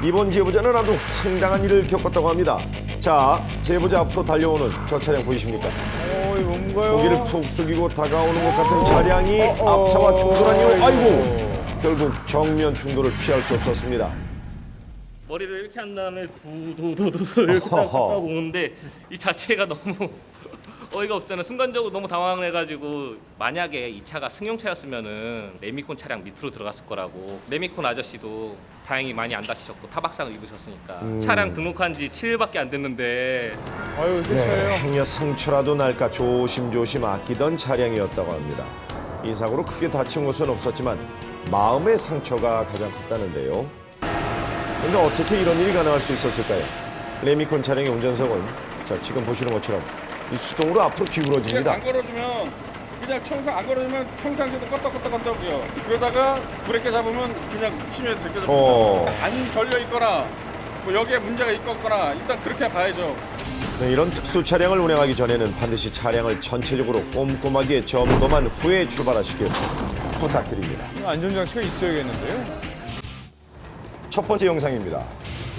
이번 제보자는 아주 황당한 일을 겪었다고 합니다. 자, 제보자 앞으로 달려오는 저 차량 보이십니까? 이거 뭔가요? 고개를 푹 숙이고 다가오는 것 같은 차량이 앞차와 충돌한 이후 아이고 결국 정면 충돌을 피할 수 없었습니다. 머리를 이렇게 한 다음에 두두두두 이렇게 딱 어허허. 오는데 이 자체가 너무 어이가 없잖아요. 순간적으로 너무 당황을 해가지고 만약에 이 차가 승용차였으면은 레미콘 차량 밑으로 들어갔을 거라고. 레미콘 아저씨도 다행히 많이 안 다치셨고 타박상을 입으셨으니까 차량 등록한 지 7일밖에 안 됐는데 아유, 새 네, 차예요. 행여 상처라도 날까 조심조심 아끼던 차량이었다고 합니다. 이 사고로 크게 다친 곳은 없었지만 마음의 상처가 가장 컸다는데요. 그런데 어떻게 이런 일이 가능할 수 있었을까요? 레미콘 차량의 운전석은 자, 지금 보시는 것처럼 이 수동으로 앞으로 기울어집니다. 안 걸어주면 그냥 안 걸어주면 평상시에도 껐덕껐덕거려요. 그러다가 브레이크 잡으면 그냥 심해서 제껴져. 안 걸려 있거나 뭐 여기에 문제가 있거나 일단 그렇게 봐야죠. 네, 이런 특수 차량을 운행하기 전에는 반드시 차량을 전체적으로 꼼꼼하게 점검한 후에 출발하시길 부탁드립니다. 안전장치가 있어야겠는데요. 첫 번째 영상입니다.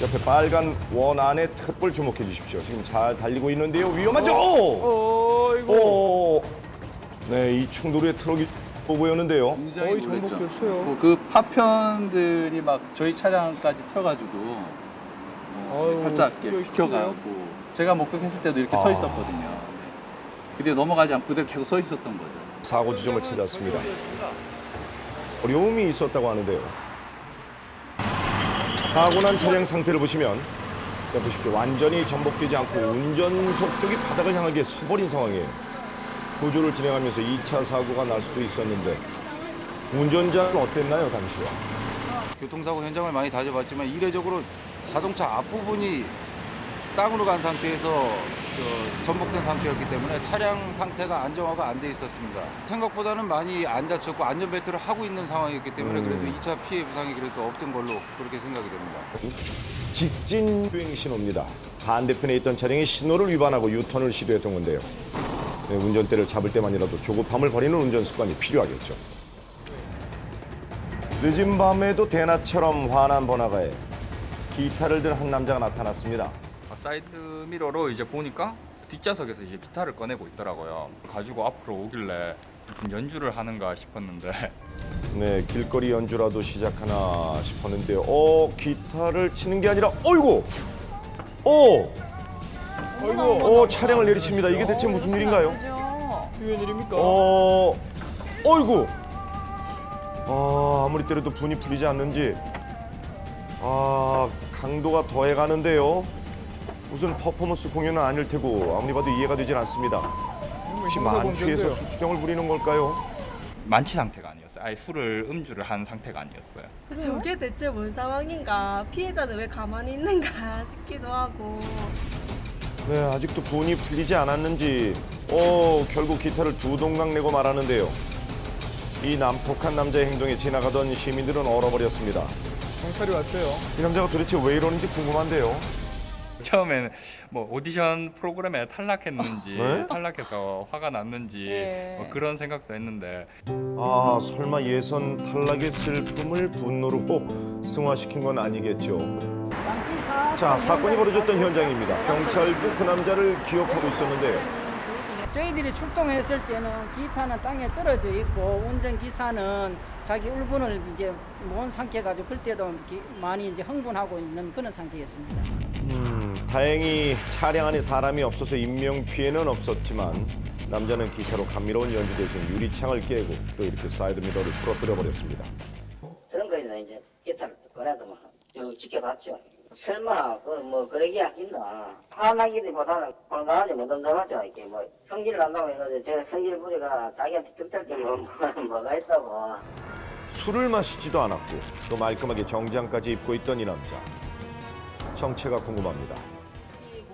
옆에 빨간 원 안에 특볼 주목해 주십시오. 지금 잘 달리고 있는데요. 위험하죠? 이거 오! 네, 이 충돌 후에 트럭이 보였는데요. 거의 전복됐어요. 그 파편들이 막 저희 차량까지 튀어가지고 살짝 이렇게 비켜가고 제가 목격했을 때도 이렇게 서 있었거든요. 근데 넘어가지 않고 그대로 계속 서 있었던 거죠. 사고 지점을 찾았습니다. 어려움이 있었다고 하는데요. 사고 난 차량 상태를 보시면 자 보십시오. 완전히 전복되지 않고 운전석 쪽이 바닥을 향하게 서버린 상황이에요. 구조를 진행하면서 2차 사고가 날 수도 있었는데 운전자는 어땠나요, 당시에? 교통사고 현장을 많이 다녀봤지만 이례적으로 자동차 앞부분이 땅으로 간 상태에서 전복된 상태였기 때문에 차량 상태가 안정화가 안 돼 있었습니다. 생각보다는 많이 안 다쳤고 안전벨트를 하고 있는 상황이었기 때문에 그래도 2차 피해 부상이 그래도 없던 걸로 그렇게 생각이 됩니다. 직진 주행 신호입니다. 반대편에 있던 차량이 신호를 위반하고 유턴을 시도했던 건데요. 네, 운전대를 잡을 때만이라도 조급함을 버리는 운전 습관이 필요하겠죠. 늦은 밤에도 대낮처럼 환한 번화가에 기타를 든 한 남자가 나타났습니다. 사이드 미러로 이제 보니까 뒷좌석에서 이제 기타를 꺼내고 있더라고요. 가지고 앞으로 오길래 무슨 연주를 하는가 싶었는데 네, 길거리 연주라도 시작하나 싶었는데요. 기타를 치는 게 아니라, 차량을 내리칩니다. 이게 대체 무슨 일인가요? 웬일입니까? 어이구. 아무리 때려도 분이 풀리지 않는지, 강도가 더해가는데요. 무슨 퍼포먼스 공연은 아닐 테고 아무리 봐도 이해가 되질 않습니다. 혹시 만취해서 술주정을 부리는 걸까요? 만취 상태가 아니었어요. 아예 음주를 한 상태가 아니었어요. 저게 대체 뭔 상황인가? 피해자는 왜 가만히 있는가 싶기도 하고. 네, 아직도 분이 풀리지 않았는지 결국 기타를 두 동강 내고 말하는데요. 이 난폭한 남자의 행동에 지나가던 시민들은 얼어버렸습니다. 경찰이 왔어요. 이 남자가 도대체 왜 이러는지 궁금한데요. 처음에는 뭐 오디션 프로그램에 탈락했는지 네? 탈락해서 화가 났는지 뭐 그런 생각도 했는데 설마 예선 탈락의 슬픔을 분노로 승화시킨 건 아니겠죠. 자, 사건이 벌어졌던 현장입니다. 경찰도 그 남자를 기억하고 있었는데요. 저희들이 출동했을 때는 기타는 땅에 떨어져 있고 운전기사는 자기 울분을 이제 못 삼켜가지고 그때도 많이 이제 흥분하고 있는 그런 상태였습니다. 다행히 차량 안에 사람이 없어서 인명 피해는 없었지만 남자는 기타로 감미로운 연주 대신 유리창을 깨고 또 이렇게 사이드 미러를 부러뜨려 버렸습니다. 그런 거에는 이제 기타를 꺼내도 쭉 지켜봤죠. 설마 그러기 하겠나. 화나기보다는 건강하지 못한다하죠. 이렇게 성질을 난다고 해가지고 제가 성질 부리가 자기한테 득될 게 뭐가 있다고. 술을 마시지도 않았고 또 말끔하게 정장까지 입고 있던 이 남자. 정체가 궁금합니다.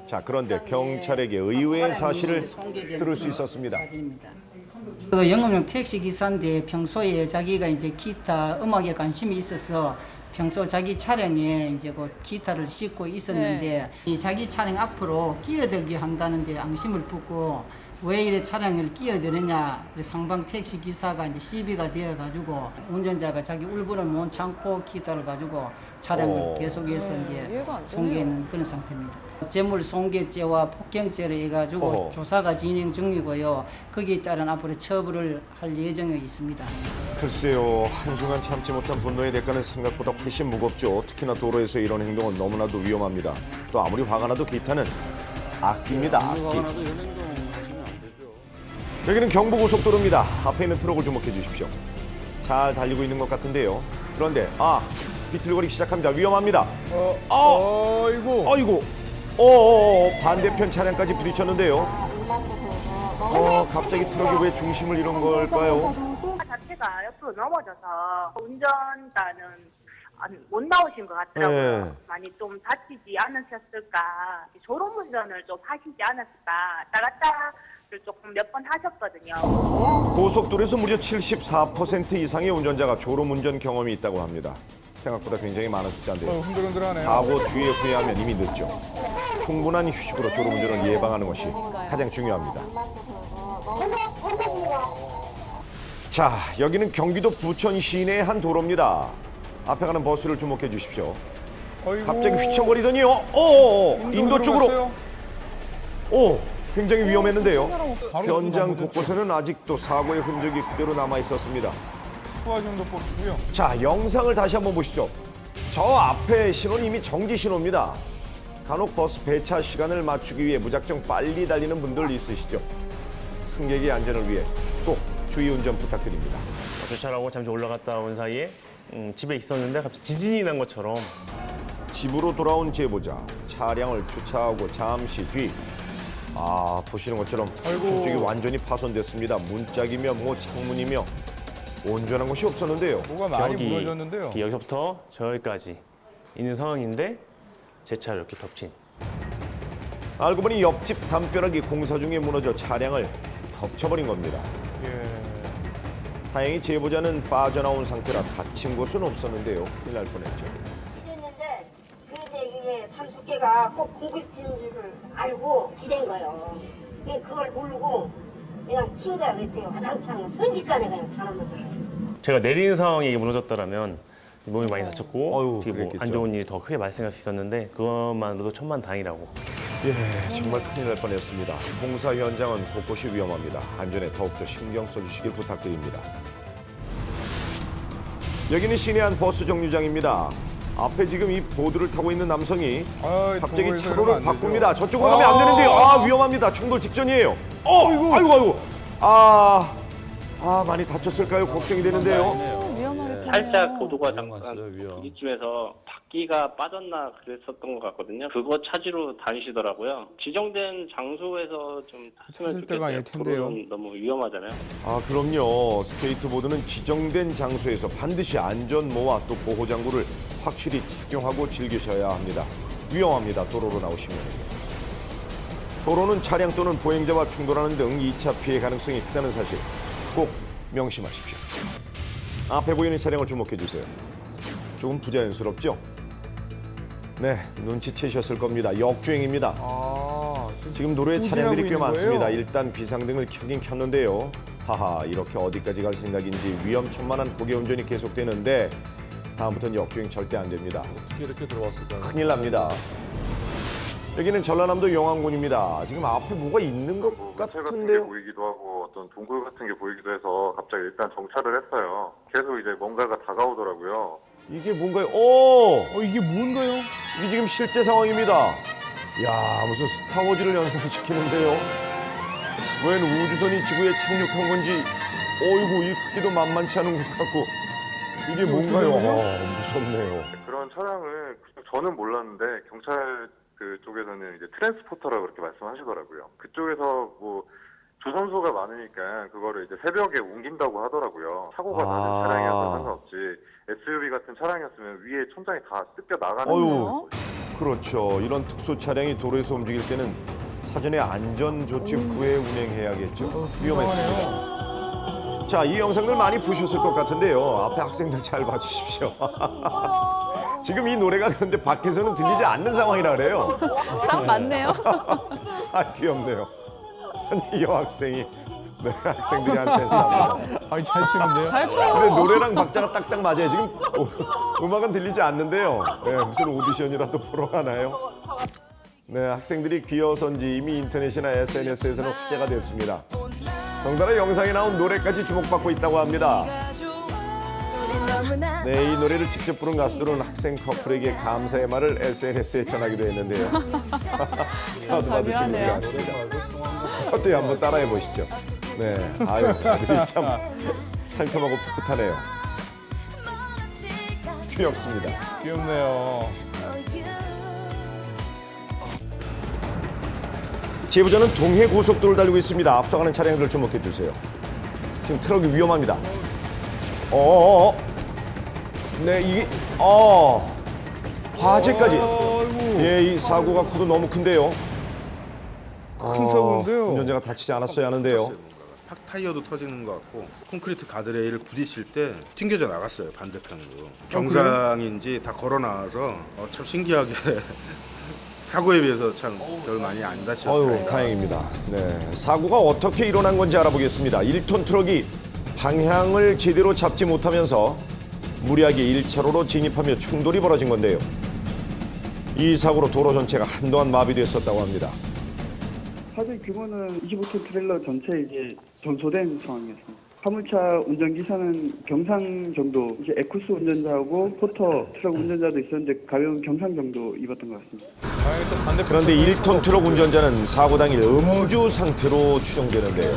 자, 그런데 경찰에게 의외의 사실을 들을 수 있었습니다. 영업용 택시 기사인데 평소에 자기가 이제 기타 음악에 관심이 있어서 평소 자기 차량에 이제 그 기타를 싣고 있었는데 이 자기 차량 앞으로 끼어들게 한다는데 앙심을 품고 왜 이래 차량을 끼어드느냐. 그래서 상방 택시 기사가 이제 시비가 되어가지고 운전자가 자기 울분을 못 참고 기타를 가지고 차량을 계속해서 이제 손괴하는 그런 상태입니다. 재물 손괴죄와 폭행죄로 해가지고 조사가 진행 중이고요. 거기에 따른 앞으로 처벌을 할 예정에 있습니다. 글쎄요, 한순간 참지 못한 분노의 대가는 생각보다 훨씬 무겁죠. 특히나 도로에서 이런 행동은 너무나도 위험합니다. 또 아무리 화가 나도 기타는 악기입니다. 악기. 여기는 경부고속도로입니다. 앞에 있는 트럭을 주목해 주십시오. 잘 달리고 있는 것 같은데요. 그런데 비틀거리기 시작합니다. 위험합니다. 아이고. 반대편 차량까지 부딪혔는데요. 갑자기 트럭이 왜 중심을 잃은 걸까요? 자체가 옆으로 넘어져서 운전자는 못 나오신 것 같더라고요. 네. 많이 좀 다치지 않으셨을까. 졸음운전을 좀 하시지 않았을까. 나갔다를 조금 몇 번 하셨거든요. 고속도로에서 무려 74% 이상의 운전자가 졸음운전 경험이 있다고 합니다. 생각보다 굉장히 많은 숫자인데요. 흔들흔들하네요. 사고 뒤에 후회하면 이미 늦죠. 충분한 휴식으로 졸음운전을 예방하는 것이 가장 중요합니다. 자, 여기는 경기도 부천 시내의 한 도로입니다. 앞에 가는 버스를 주목해 주십시오. 아이고. 갑자기 휘청거리더니요. 인도 쪽으로. 굉장히 위험했는데요. 현장 곳곳에는 아직도 사고의 흔적이 그대로 남아 있었습니다. 소화정도법이고요. 자, 영상을 다시 한번 보시죠. 저 앞에 신호는 이미 정지 신호입니다. 간혹 버스 배차 시간을 맞추기 위해 무작정 빨리 달리는 분들 있으시죠? 승객의 안전을 위해 꼭 주의 운전 부탁드립니다. 주차하고 잠시 올라갔다 온 사이에 집에 있었는데 갑자기 지진이 난 것처럼. 집으로 돌아온 제보자, 차량을 주차하고 잠시 뒤 보시는 것처럼 한쪽이 완전히 파손됐습니다. 문짝이며 창문이며 온전한 곳이 없었는데요. 뭐가 많이 무너졌는데요. 여기서부터 저기까지 있는 상황인데 제 차를 이렇게 덮친. 알고 보니 옆집 담벼락이 공사 중에 무너져 차량을 덮쳐버린 겁니다. 다행히 제보자는 빠져나온 상태라 다친 곳은 없었는데요. 큰일 날 뻔했죠. 기댔는데 근데 이게 삼수개가 꼭 콘크리트인 줄을 알고 기댄 거예요. 그걸 모르고 그냥 친 거야. 그랬더니 화상창 순식간에 그냥 다 넘어져요. 제가 내리는 상황에 이게 무너졌더라면 몸이 많이 다쳤고 뒤에 뭐 그랬겠죠. 안 좋은 일이 더 크게 발생할 수 있었는데 그것만으로도 천만다행이라고. 정말 큰일 날 뻔했습니다. 공사 현장은 곳곳이 위험합니다. 안전에 더욱더 신경 써주시길 부탁드립니다. 여기는 시내 한 버스 정류장입니다. 앞에 지금 이 보드를 타고 있는 남성이 갑자기 차로를 바꿉니다. 저쪽으로 가면 안 되는데요. 위험합니다. 충돌 직전이에요. 아이고. 많이 다쳤을까요? 걱정이 되는데요. 살짝 보도가 잠깐 이쯤에서 바퀴가 빠졌나 그랬었던 것 같거든요. 그거 찾으러 다니시더라고요. 지정된 장소에서 좀 탔으면 좋겠어요. 도로는 너무 위험하잖아요. 그럼요. 스케이트보드는 지정된 장소에서 반드시 안전모와 또 보호장구를 확실히 착용하고 즐기셔야 합니다. 위험합니다. 도로로 나오시면. 도로는 차량 또는 보행자와 충돌하는 등 2차 피해 가능성이 크다는 사실 꼭 명심하십시오. 앞에 보이는 차량을 주목해 주세요. 조금 부자연스럽죠? 네, 눈치채셨을 겁니다. 역주행입니다. 지금 도로에 차량들이 꽤 많습니다. 일단 비상등을 켜긴 켰는데요. 이렇게 어디까지 갈 생각인지 위험천만한 고개 운전이 계속되는데 다음부터는 역주행 절대 안 됩니다. 어떻게 이렇게 들어왔을까요? 큰일 납니다. 여기는 전라남도 영안군입니다. 지금 앞에 뭐가 있는 것 같은데요? 보이기도 하고 어떤 동굴 같은 게 보이기도 해서 갑자기 일단 정차를 했어요. 계속 이제 뭔가가 다가오더라고요. 이게 뭔가요? 이게 뭔가요? 이게 지금 실제 상황입니다. 야, 무슨 스타워즈를 연상시키는데요. 웬 우주선이 지구에 착륙한 건지 이 크기도 만만치 않은 것 같고 이게 뭔가요? 무섭네요. 그런 차량을 저는 몰랐는데 경찰 그쪽에서는 이제 트랜스포터라고 그렇게 말씀하시더라고요. 그쪽에서 뭐 조선소가 많으니까 그거를 이제 새벽에 옮긴다고 하더라고요. 사고가 나는 차량이어서 상관없지 SUV 같은 차량이었으면 위에 천장이 다 뜯겨 나가는 거예요. 그렇죠. 이런 특수 차량이 도로에서 움직일 때는 사전에 안전 조치 후에 운행해야겠죠. 위험했습니다. 자, 이 영상들 많이 보셨을 것 같은데요. 앞에 학생들 잘 봐주십시오. 지금 이 노래가 그런데 밖에서는 들리지 않는 상황이라 그래요. 딱 맞네요. 귀엽네요. 이 여학생이 네, 학생들한테 쌉니다. 아니 잘 치는데요? 잘 쳐요. 근데 노래랑 박자가 딱딱 맞아요. 지금 음악은 들리지 않는데요. 네, 무슨 오디션이라도 보러 가나요? 네, 학생들이 귀여워서인지 이미 인터넷이나 SNS에서는 화제가 됐습니다. 덩달아 영상에 나온 노래까지 주목받고 있다고 합니다. 네, 이 노래를 직접 부른 가수들은 학생 커플에게 감사의 말을 SNS에 전하기도 했는데요. 아주 봐도 친구들 같습니다. 어때요? 한번 따라해 보시죠. 네, 아유, 아들이 참 상큼하고 풋풋하네요. 귀엽습니다. 귀엽네요. 제보자는 동해 고속도로를 달리고 있습니다. 앞서가는 차량들을 주목해 주세요. 지금 트럭이 위험합니다. 네, 이게 화재까지. 예, 이 사고가 커도 너무 큰데요. 큰 사고인데요. 운전자가 다치지 않았어야 하는데요. 타이어도 터지는 것 같고 콘크리트 가드레일을 부딪힐 때 튕겨져 나갔어요, 반대편으로. 정상인지 다 걸어 나와서 참 신기하게 사고에 비해서 참 별 많이 안 다쳤어요. 아유, 다행입니다. 네, 사고가 어떻게 일어난 건지 알아보겠습니다. 1톤 트럭이 방향을 제대로 잡지 못하면서 무리하게 1차로로 진입하며 충돌이 벌어진 건데요. 이 사고로 도로 전체가 한동안 마비됐었다고 합니다. 화재 규모는 25톤 트레일러 전체 이제 전소된 상황이었습니다. 화물차 운전기사는 경상 정도, 이제 에쿠스 운전자하고 포터 트럭 운전자도 있었는데 가벼운 경상 정도 입었던 것 같습니다. 그런데 1톤 트럭 운전자는 사고 당일 음주 상태로 추정되는데요.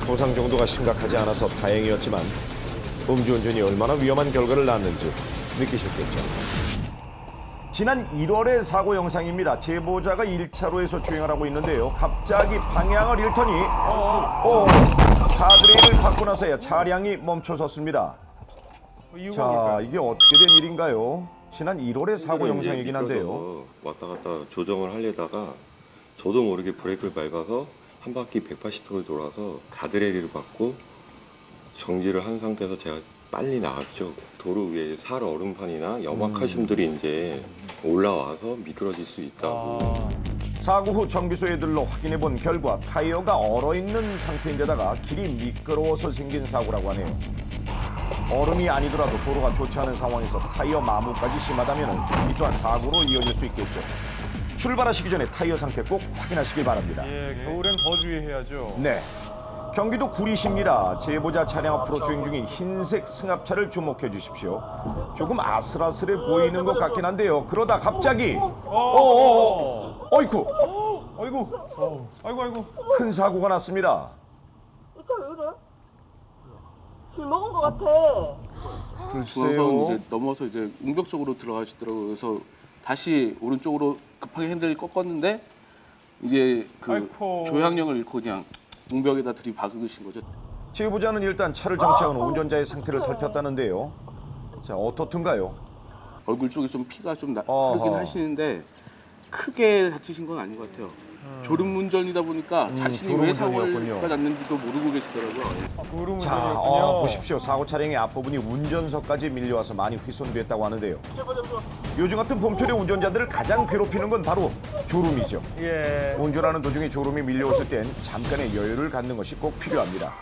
부상 정도가 심각하지 않아서 다행이었지만 음주운전이 얼마나 위험한 결과를 낳았는지 느끼셨겠죠. 지난 1월의 사고 영상입니다. 제보자가 1차로에서 주행을 하고 있는데요. 갑자기 방향을 잃더니 가드레일을 받고 나서야 차량이 멈춰섰습니다. 자, 이게 어떻게 된 일인가요? 지난 1월의 사고 영상이긴 한데요. 왔다 갔다 조정을 하려다가 저도 모르게 브레이크를 밟아서 한 바퀴 180도를 돌아서 가드레일을 받고 정지를 한 상태에서 제가 빨리 나왔죠. 도로 위에 살 얼음판이나 염화칼슘들이 이제 올라와서 미끄러질 수 있다고. 사고 후 정비소에 들러 확인해 본 결과 타이어가 얼어있는 상태인데다가 길이 미끄러워서 생긴 사고라고 하네요. 얼음이 아니더라도 도로가 좋지 않은 상황에서 타이어 마모까지 심하다면 이 또한 사고로 이어질 수 있겠죠. 출발하시기 전에 타이어 상태 꼭 확인하시길 바랍니다. 예, 겨울엔 더 주의해야죠. 네. 경기도 구리시입니다. 제보자 차량 앞으로 주행 중인 흰색 승합차를 주목해 주십시오. 조금 아슬아슬해 보이는 것 같긴 한데요. 그러다 갑자기 어이쿠! 아이고. 큰 사고가 났습니다. 이 차 왜 그래? 술 먹은 것 같아. 중앙선 이제 넘어서 이제 웅벽 쪽으로 들어가시더라고요. 그래서 다시 오른쪽으로 급하게 핸들을 꺾었는데 이제 그 조향력을 잃고 그냥 웅벽에다 들이박으신 거죠. 제보자는 일단 차를 정차한 후 운전자의 상태를 살폈다는데요. 자, 어떻든가요? 얼굴 쪽에 좀 피가 좀 흐르긴 하시는데 크게 다치신 건 아닌 것 같아요. 졸음 운전이다 보니까 자신이 왜 사고가 났는지도 모르고 계시더라고요. 자, 보십시오. 사고 차량의 앞부분이 운전석까지 밀려와서 많이 훼손됐다고 하는데요. 요즘 같은 봄철에 운전자들을 가장 괴롭히는 건 바로 졸음이죠. 운전하는 도중에 졸음이 밀려오실 땐 잠깐의 여유를 갖는 것이 꼭 필요합니다.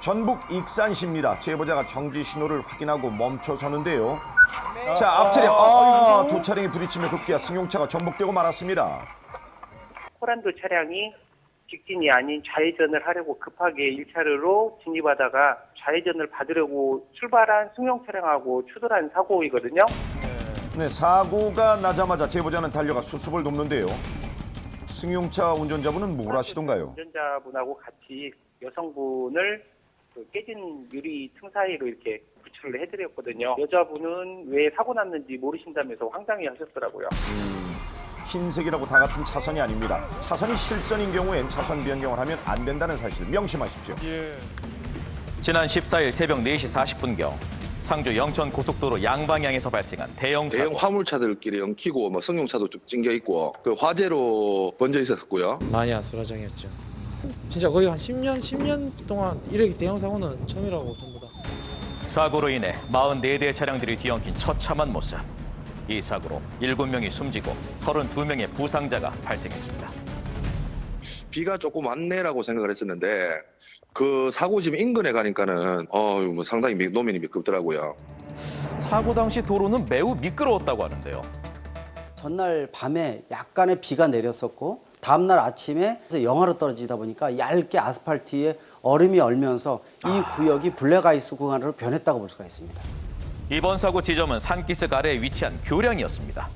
전북 익산시입니다. 제보자가 정지 신호를 확인하고 멈춰서는데요. 자, 앞 차량, 두 차량이 부딪히며 급기야 승용차가 전복되고 말았습니다. 호란도 차량이 직진이 아닌 좌회전을 하려고 급하게 1차로로 진입하다가 좌회전을 받으려고 출발한 승용 차량하고 추돌한 사고이거든요. 네, 사고가 나자마자 제보자는 달려가 수습을 돕는데요. 승용차 운전자분은 뭘 하시던가요? 운전자분하고 같이 여성분을 그 깨진 유리 틈 사이로 이렇게 구출을 해드렸거든요. 여자분은 왜 사고 났는지 모르신다면서 황당해 하셨더라고요. 흰색이라고 다 같은 차선이 아닙니다. 차선이 실선인 경우엔 차선 변경을 하면 안 된다는 사실 명심하십시오. 지난 14일 새벽 4시 40분경 상주 영천 고속도로 양방향에서 발생한 대형 사고. 대형 화물차들끼리 엉키고 뭐 승용차도 좀 찡겨 있고 그 화재로 번져 있었고요. 많이 아수라장이었죠. 진짜 거의 한 10년 동안 이렇게 대형 사고는 처음이라고 전부 다. 사고로 인해 44대의 차량들이 뒤엉킨 처참한 모습. 이 사고로 7명이 숨지고 32명의 부상자가 발생했습니다. 비가 조금 왔네라고 생각을 했었는데 그 사고집 인근에 가니까는 뭐 상당히 노면이 미끄럽더라고요. 사고 당시 도로는 매우 미끄러웠다고 하는데요. 전날 밤에 약간의 비가 내렸었고 다음날 아침에 영하로 떨어지다 보니까 얇게 아스팔트에 얼음이 얼면서 이 구역이 블랙아이스 구간으로 변했다고 볼 수가 있습니다. 이번 사고 지점은 산기슭 아래에 위치한 교량이었습니다.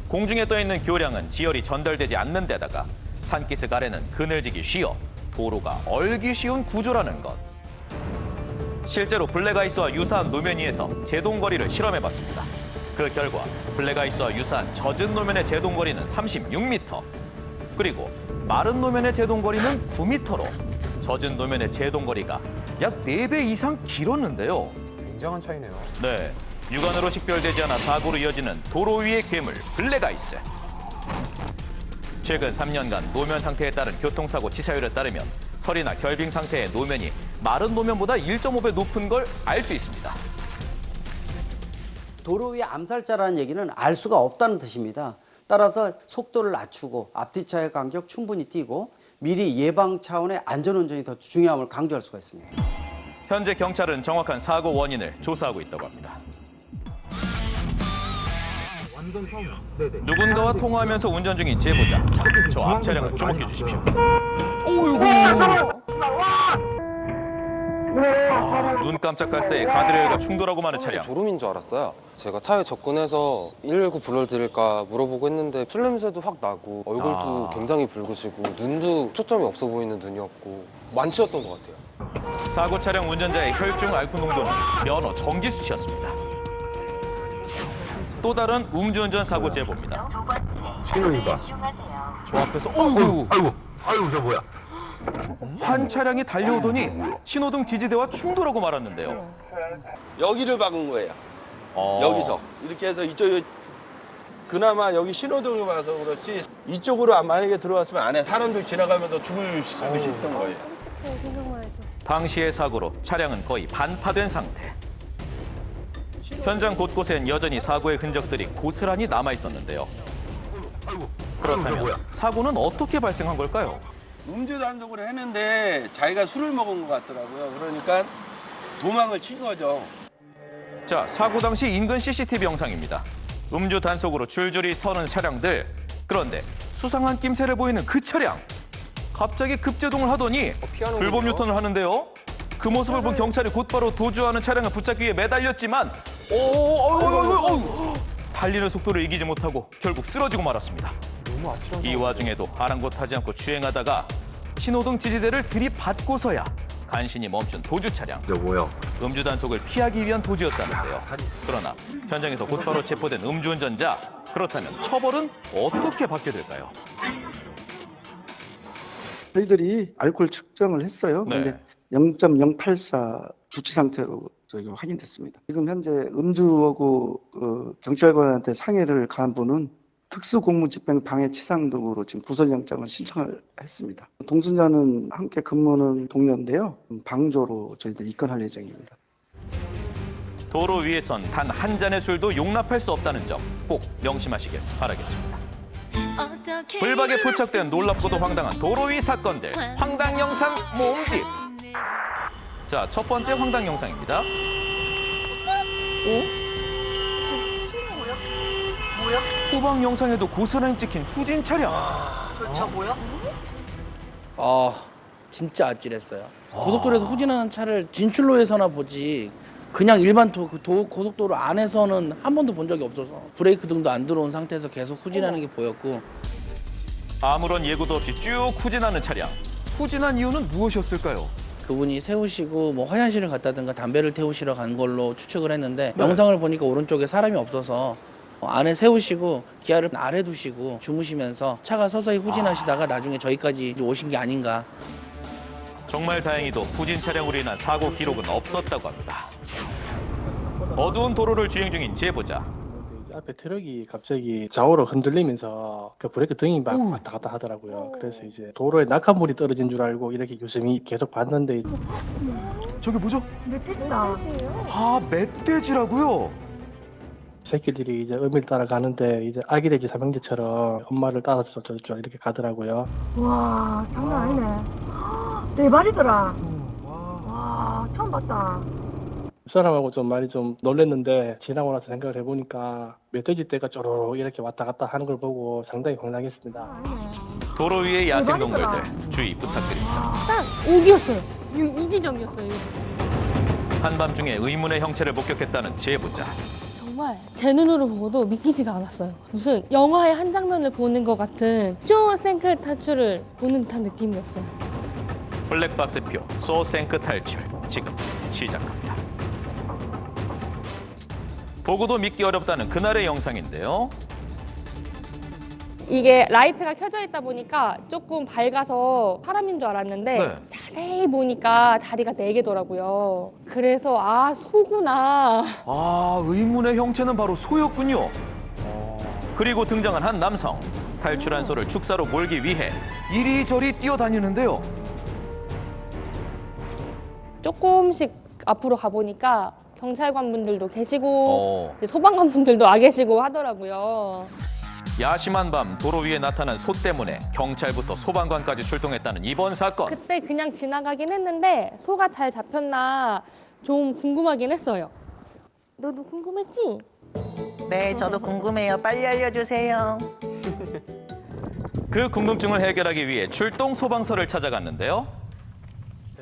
공중에 떠 있는 교량은 지열이 전달되지 않는 데다가 산기슭 아래는 그늘지기 쉬워 도로가 얼기 쉬운 구조라는 것. 실제로 블랙아이스와 유사한 노면 위에서 제동거리를 실험해봤습니다. 그 결과 블랙아이스와 유사한 젖은 노면의 제동거리는 36m, 그리고 마른 노면의 제동거리는 9m로 젖은 노면의 제동거리가 약 4배 이상 길었는데요. 굉장한 차이네요. 네, 육안으로 식별되지 않아 사고로 이어지는 도로 위의 괴물 블랙아이스. 최근 3년간 노면 상태에 따른 교통사고 치사율에 따르면 설이나 결빙 상태의 노면이 마른 노면보다 1.5배 높은 걸 알 수 있습니다. 도로 위에 암살자라는 얘기는 알 수가 없다는 뜻입니다. 따라서 속도를 낮추고 앞뒤차의 간격 충분히 띄고 미리 예방 차원의 안전운전이 더 중요함을 강조할 수가 있습니다. 현재 경찰은 정확한 사고 원인을 조사하고 있다고 합니다. 누군가와 통화하면서 운전 중인 제보자. 자, 저 앞 차량을 주목해 주십시오. 눈 깜짝할 새에 가드레일과 충돌하고 마는 차량. 졸음인 줄 알았어요. 제가 차에 접근해서 119 불러드릴까 물어보고 했는데 술 냄새도 확 나고 얼굴도 굉장히 붉으시고 눈도 초점이 없어 보이는 눈이었고 만취였던 것 같아요. 사고 차량 운전자의 혈중 알코올 농도는 면허 정지 수치였습니다. 또 다른 음주운전 사고 제보입니다. 신호위반. 저 앞에서 어이구, 아이고 저 뭐야? 한 차량이 달려오더니 신호등 지지대와 충돌하고 말았는데요. 여기를 박은 거예요. 여기서 이렇게 해서 이쪽에 그나마 여기 신호등을 봐서 그렇지 이쪽으로 만약에 들어왔으면 안에 사람들 지나가면서 죽을 수도 있던 거예요. 당시의 사고로 차량은 거의 반파된 상태. 현장 곳곳엔 여전히 사고의 흔적들이 고스란히 남아 있었는데요. 그렇다면 사고는 어떻게 발생한 걸까요? 음주 단속을 했는데 자기가 술을 먹은 것 같더라고요. 그러니까 도망을 친 거죠. 자, 사고 당시 인근 CCTV 영상입니다. 음주 단속으로 줄줄이 서는 차량들. 그런데 수상한 낌새를 보이는 그 차량. 갑자기 급제동을 하더니 불법 유턴을 하는데요. 그 모습을 본 경찰이 곧바로 도주하는 차량을 붙잡기 위해 매달렸지만 달리는 속도를 이기지 못하고 결국 쓰러지고 말았습니다. 이 와중에도 아랑곳하지 않고 주행하다가 신호등 지지대를 들이받고서야 간신히 멈춘 도주 차량. 뭐야? 음주 단속을 피하기 위한 도주였다는데요. 그러나 현장에서 곧바로 체포된 음주운전자. 그렇다면 처벌은 어떻게 받게 될까요? 저희들이 알코올 측정을 했어요. 네. 근데 0.084 주치 상태로 저희가 확인됐습니다. 지금 현재 음주하고 경찰관한테 상해를 가한 분은 특수공무집행 방해치상 등으로 지금 구속영장을 신청을 했습니다. 동승자는 함께 근무하는 동료인데요. 방조로 저희들 입건할 예정입니다. 도로 위에선 단 한 잔의 술도 용납할 수 없다는 점 꼭 명심하시길 바라겠습니다. 불박에 포착된 놀랍고도 황당한 도로 위 사건들. 황당 영상 모음집. 자, 첫 번째 황당 영상입니다. 후방 영상에도 고스란히 찍힌 후진 차량. 저 뭐야? 진짜 아찔했어요. 고속도로에서 후진하는 차를 진출로에서나 보지 그냥 일반 고속도로 안에서는 한 번도 본 적이 없어서 브레이크 등도 안 들어온 상태에서 계속 후진하는 게 보였고 아무런 예고도 없이 쭉 후진하는 차량. 후진한 이유는 무엇이었을까요? 그분이 세우시고 뭐 화장실을 갔다든가 담배를 태우시러 간 걸로 추측을 했는데 영상을 보니까 오른쪽에 사람이 없어서 안에 세우시고 기아를 아래 두시고 주무시면서 차가 서서히 후진하시다가 나중에 저희까지 오신 게 아닌가. 정말 다행히도 후진 차량으로 인한 사고 기록은 없었다고 합니다. 어두운 도로를 주행 중인 제보자. 앞에 트럭이 갑자기 좌우로 흔들리면서 그 브레이크 등이 막 왔다 갔다 하더라고요. 그래서 이제 도로에 낙하물이 떨어진 줄 알고 이렇게 유심히 계속 봤는데 저게 뭐죠? 멧돼지다. 아, 멧돼지라고요? 새끼들이 이제 어미를 따라가는데 이제 아기 돼지 삼형제처럼 엄마를 따라서 이렇게 가더라고요. 와, 장난 아니네. 네 마리더라. 와, 처음 봤다. 사람하고 좀 많이 좀 놀랬는데 지나고 나서 생각을 해보니까 멧돼지 떼가 쪼로록 이렇게 왔다 갔다 하는 걸 보고 상당히 황당했습니다. 도로 위의 야생동물들 주의 부탁드립니다. 딱 여기였어요. 이 지점이었어요. 한밤중에 의문의 형체를 목격했다는 제보자. 정말 제 눈으로 보고도 믿기지가 않았어요. 무슨 영화의 한 장면을 보는 것 같은 쇼생크 탈출을 보는 듯한 느낌이었어요. 블랙박스표 쇼생크 탈출 지금 시작합니다. 보고도 믿기 어렵다는 그날의 영상인데요. 이게 라이트가 켜져 있다 보니까 조금 밝아서 사람인 줄 알았는데 네. 자세히 보니까 다리가 4개더라고요. 그래서 아, 소구나. 아, 의문의 형체는 바로 소였군요. 그리고 등장한 한 남성. 탈출한 소를 축사로 몰기 위해 이리저리 뛰어다니는데요. 조금씩 앞으로 가보니까 경찰관 분들도 계시고 이제 소방관 분들도 와 계시고 하더라고요. 야심한 밤 도로 위에 나타난 소 때문에 경찰부터 소방관까지 출동했다는 이번 사건. 그때 그냥 지나가긴 했는데 소가 잘 잡혔나 좀 궁금하긴 했어요. 너도 궁금했지? 네, 저도 궁금해요. 빨리 알려주세요. 그 궁금증을 해결하기 위해 출동 소방서를 찾아갔는데요.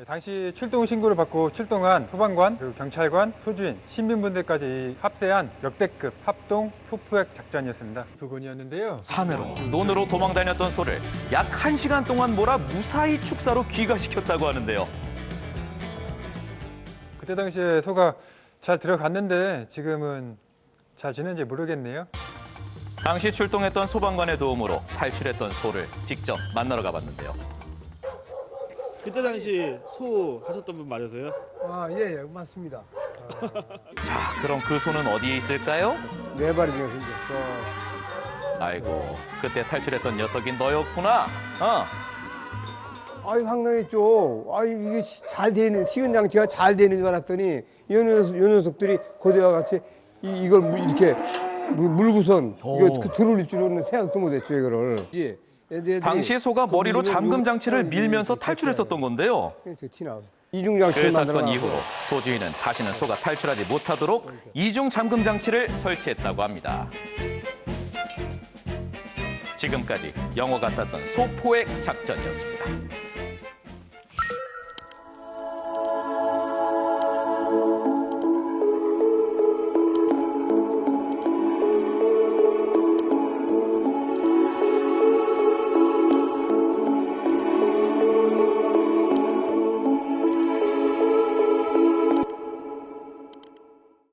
당시 출동 신고를 받고 출동한 소방관, 그리고 경찰관, 소주인, 시민분들까지 합세한 역대급 합동 소포획 작전이었습니다. 부근이었는데요. 산으로, 논으로 도망다녔던 소를 약 1시간 동안 몰아 무사히 축사로 귀가시켰다고 하는데요. 그때 당시에 소가 잘 들어갔는데 지금은 잘 지낸지 모르겠네요. 당시 출동했던 소방관의 도움으로 탈출했던 소를 직접 만나러 가봤는데요. 그때 당시 소 하셨던 분 맞으세요? 아, 예, 예, 맞습니다. 자, 그럼 그 소는 어디에 있을까요? 4마리 중에 현재. 아이고, 그때 탈출했던 녀석이 너였구나. 아유, 황당했죠. 아유, 이게 잘 되는, 시근 장치가 잘 되는 줄 알았더니, 이 녀석들이 고대와 같이 이걸 이렇게 물고선, 이거 들어올 줄은 생각도 못했죠, 이거를. 당시 소가 머리로 잠금 장치를 밀면서 탈출했었던 건데요. 그 사건 이후로 소주인은 다시는 소가 탈출하지 못하도록 이중 잠금 장치를 설치했다고 합니다. 지금까지 영화 같았던 소포획 작전이었습니다.